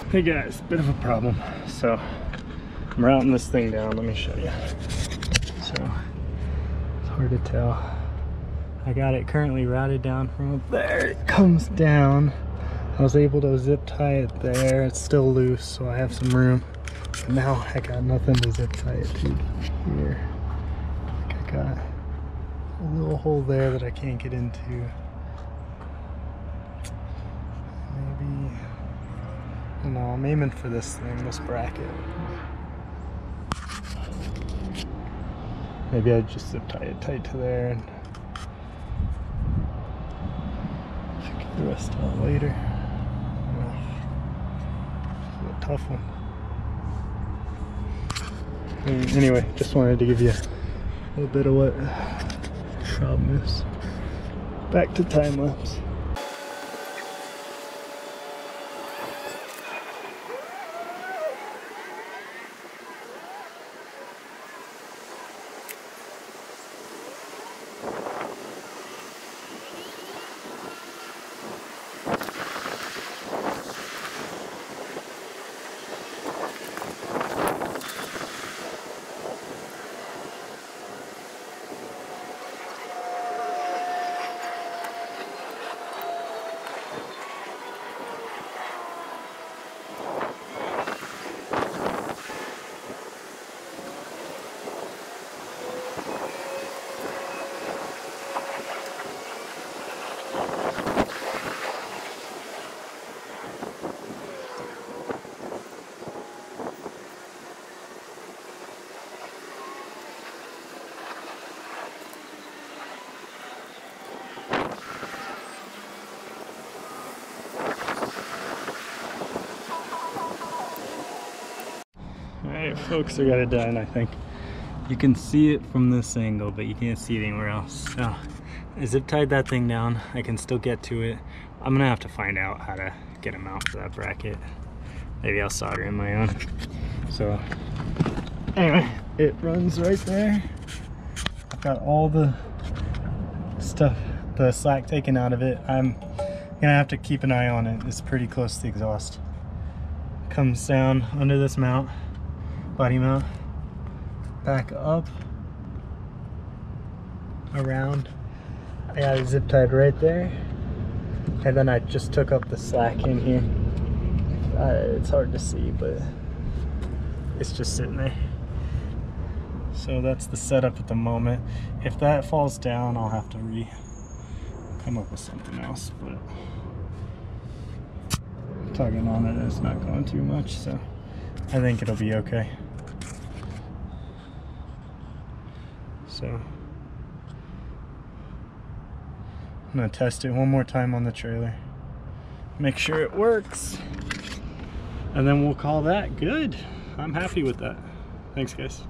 Hey guys, bit of a problem. So I'm routing this thing down. Let me show you. So it's hard to tell. I got it currently routed down from up there. It comes down. I was able to zip tie it there. It's still loose, so I have some room. But now I got nothing to zip tie it to here. I got a little hole there that I can't get into. Maybe, no, I'm aiming for this thing, this bracket. Maybe I just zip tie it tight to there and figure the rest out later. This is a tough one. Anyway, just wanted to give you a little bit of what the problem is. Back to time lapse. Alright folks, I got it done. I think you can see it from this angle, but you can't see it anywhere else. So I zip tied that thing down. I can still get to it. I'm gonna have to find out how to get a mount for that bracket. Maybe I'll solder in my own. So anyway, it runs right there. I've got all the stuff, the slack taken out of it. I'm gonna have to keep an eye on it. It's pretty close to the exhaust. Comes down under this mount, body mount, back up, around. I got it zip tied right there, and then I just took up the slack in here. It's hard to see, but it's just sitting there. So that's the setup at the moment. If that falls down, I'll have to come up with something else, but tugging on it, it's not going too much, so I think it'll be okay. So I'm gonna test it one more time on the trailer, make sure it works, and then we'll call that good. I'm happy with that. Thanks guys.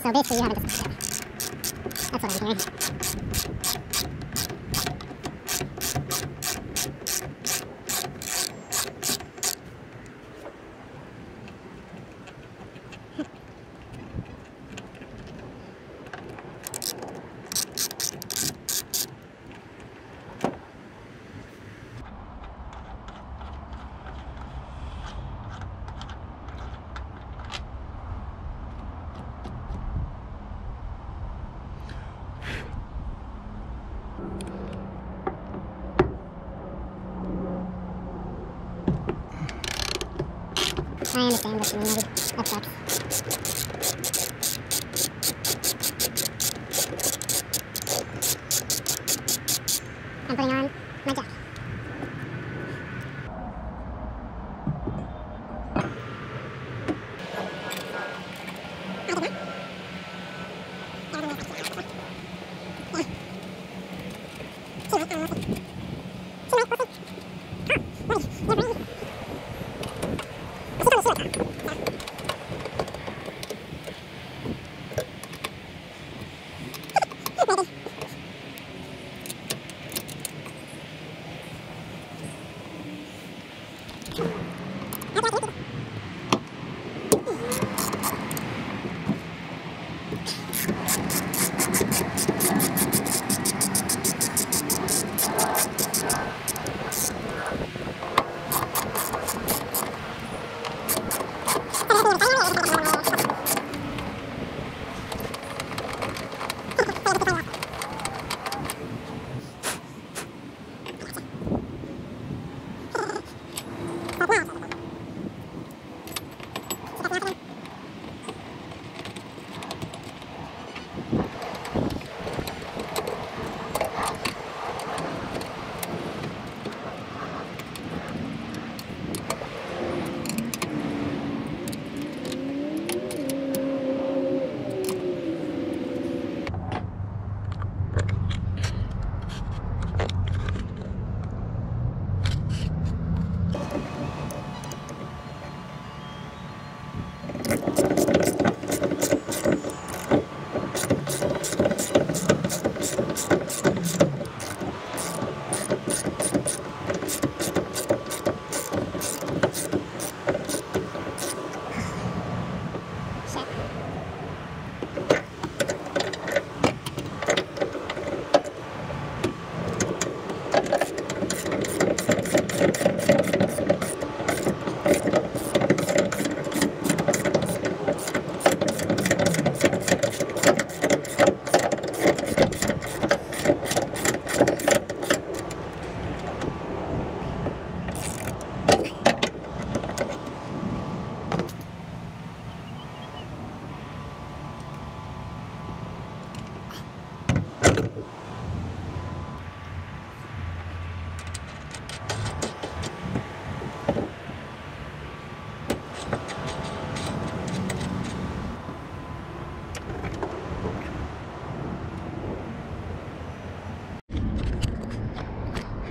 So basically you have a discussion. That's what I'm hearing. I understand what you mean, maybe. That sucks. I'm putting on my jack.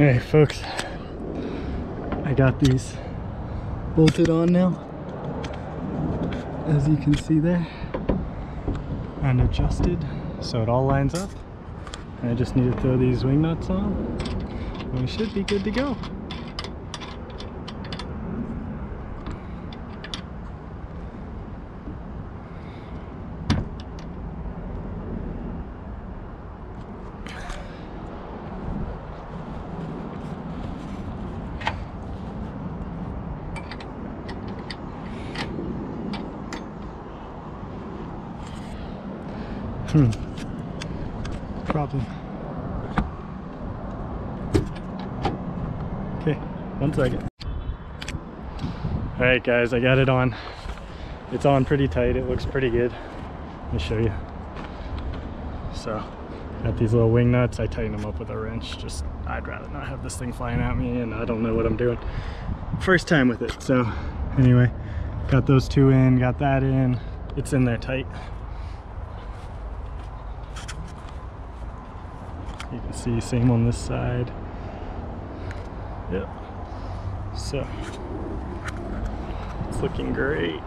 Hey folks, I got these bolted on now, as you can see there, and adjusted so it all lines up. And I just need to throw these wing nuts on and we should be good to go. Problem. Okay, 1 second. Alright guys, I got it on. It's on pretty tight, it looks pretty good. Let me show you. So, got these little wing nuts, I tighten them up with a wrench. Just, I'd rather not have this thing flying at me and I don't know what I'm doing. First time with it, so anyway, got those two in, got that in. It's in there tight. You can see, same on this side. Yep. So, it's looking great.